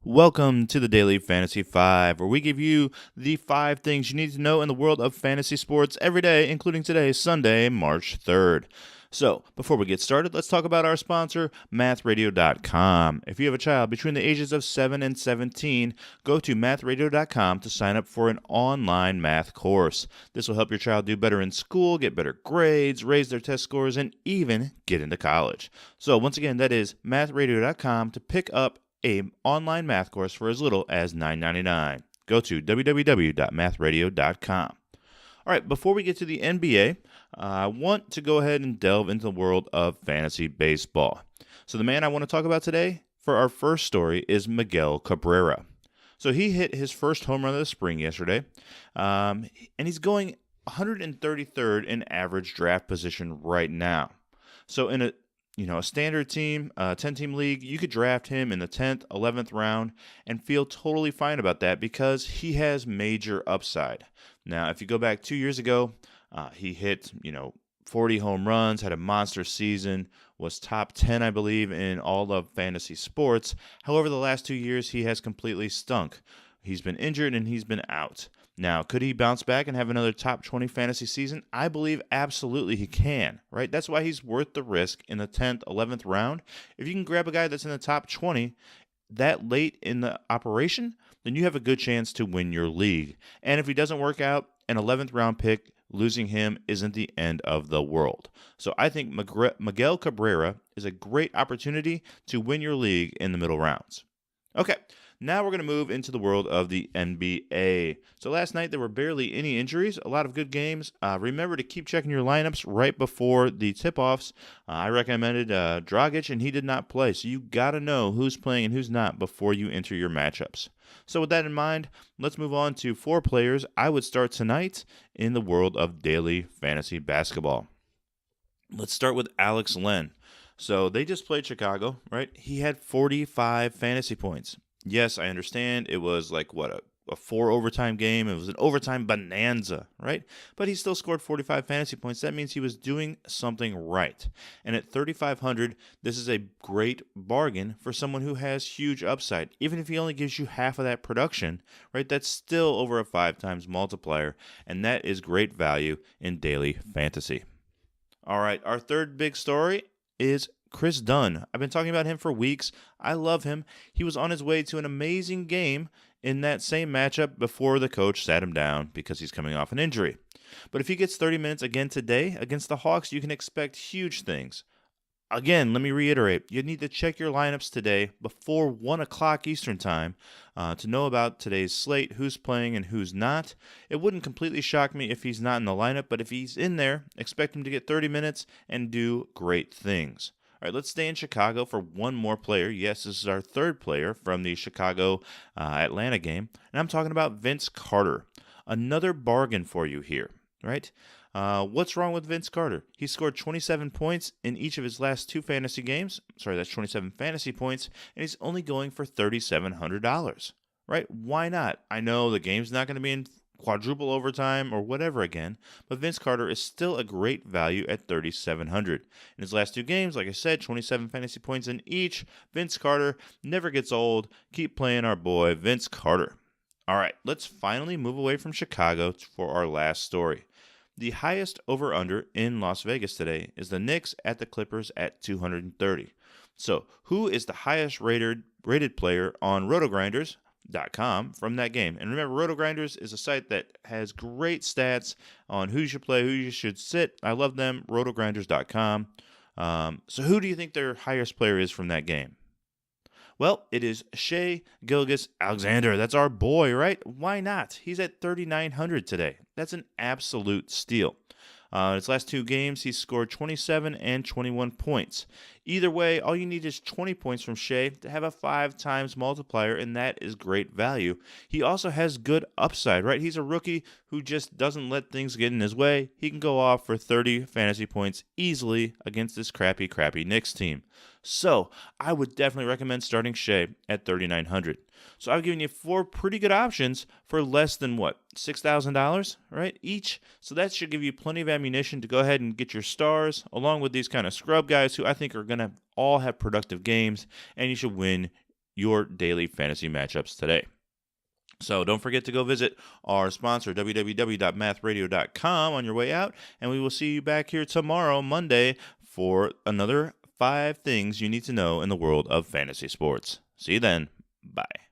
Welcome to the Daily Fantasy 5, where we give you the 5 things you need to know in the world of fantasy sports every day, including today, Sunday, March 3rd. So, before we get started, let's talk about our sponsor, mathradio.com. If you have a child between the ages of 7 and 17, go to mathradio.com to sign up for an online math course. This will help your child do better in school, get better grades, raise their test scores, and even get into college. So, once again, that is mathradio.com to pick up an online math course for as little as $9.99. Go to www.mathradio.com. All right, before we get to the NBA, I want to go ahead and delve into the world of fantasy baseball. So the man I want to talk about today for our first story is Miguel Cabrera. So he hit his first home run of the spring yesterday, and he's going 133rd in average draft position right now. So in a standard team, 10-team league, you could draft him in the 10th, 11th round and feel totally fine about that because he has major upside. Now, if you go back 2 years ago, he hit, 40 home runs, had a monster season, was top 10, I believe, in all of fantasy sports. However, the last 2 years, he has completely stunk. He's been injured and he's been out. Now, could he bounce back and have another top 20 fantasy season? I believe absolutely he can, right? That's why he's worth the risk in the 10th, 11th round. If you can grab a guy that's in the top 20 that late in the operation, then you have a good chance to win your league. And if he doesn't work out, an 11th round pick, losing him isn't the end of the world. So I think Miguel Cabrera is a great opportunity to win your league in the middle rounds. Okay. Now we're going to move into the world of the NBA. So last night there were barely any injuries, a lot of good games. Remember to keep checking your lineups right before the tip-offs. I recommended Dragic, and he did not play. So you got to know who's playing and who's not before you enter your matchups. So with that in mind, let's move on to 4 players I would start tonight in the world of daily fantasy basketball. Let's start with Alex Len. So they just played Chicago, right? He had 45 fantasy points. Yes, I understand it was like, a 4 overtime game. It was an overtime bonanza, right? But he still scored 45 fantasy points. That means he was doing something right. And at 3,500, this is a great bargain for someone who has huge upside. Even if he only gives you half of that production, right? That's still over a 5 times multiplier. And that is great value in daily fantasy. All right, our third big story is Chris Dunn. I've been talking about him for weeks. I love him. He was on his way to an amazing game in that same matchup before the coach sat him down because he's coming off an injury. But if he gets 30 minutes again today against the Hawks, you can expect huge things. Again, let me reiterate, you need to check your lineups today before 1 o'clock Eastern Time to know about today's slate, who's playing and who's not. It wouldn't completely shock me if he's not in the lineup, but if he's in there, expect him to get 30 minutes and do great things. All right, let's stay in Chicago for one more player. Yes, this is our third player from the Chicago-Atlanta game, and I'm talking about Vince Carter. Another bargain for you here, right? What's wrong with Vince Carter? He scored 27 points in each of his last 2 fantasy games. Sorry, that's 27 fantasy points, and he's only going for $3,700, right? Why not? I know the game's not going to be in quadruple overtime or whatever again, but Vince Carter is still a great value at $3,700. In his last 2 games, like I said, 27 fantasy points in each. Vince Carter never gets old. Keep playing our boy, Vince Carter. All right, let's finally move away from Chicago for our last story. The highest over-under in Las Vegas today is the Knicks at the Clippers at 230. So, who is the highest rated player on RotoGrinders.com from that game? And remember, RotoGrinders is a site that has great stats on who you should play, who you should sit. I love them, RotoGrinders.com. So, who do you think their highest player is from that game? Well, it is Shai Gilgeous-Alexander. That's our boy, right? Why not? He's at 3,900 today. That's an absolute steal. In his last 2 games, he's scored 27 and 21 points. Either way, all you need is 20 points from Shai to have a 5 times multiplier, and that is great value. He also has good upside, right? He's a rookie who just doesn't let things get in his way. He can go off for 30 fantasy points easily against this crappy Knicks team. So, I would definitely recommend starting Shai at 3,900. So I've given you 4 pretty good options for less than $6,000, right, each. So that should give you plenty of ammunition to go ahead and get your stars, along with these kind of scrub guys who I think are going to all have productive games, and you should win your daily fantasy matchups today. So don't forget to go visit our sponsor, www.mathradio.com, on your way out, and we will see you back here tomorrow, Monday, for another 5 things you need to know in the world of fantasy sports. See you then. Bye.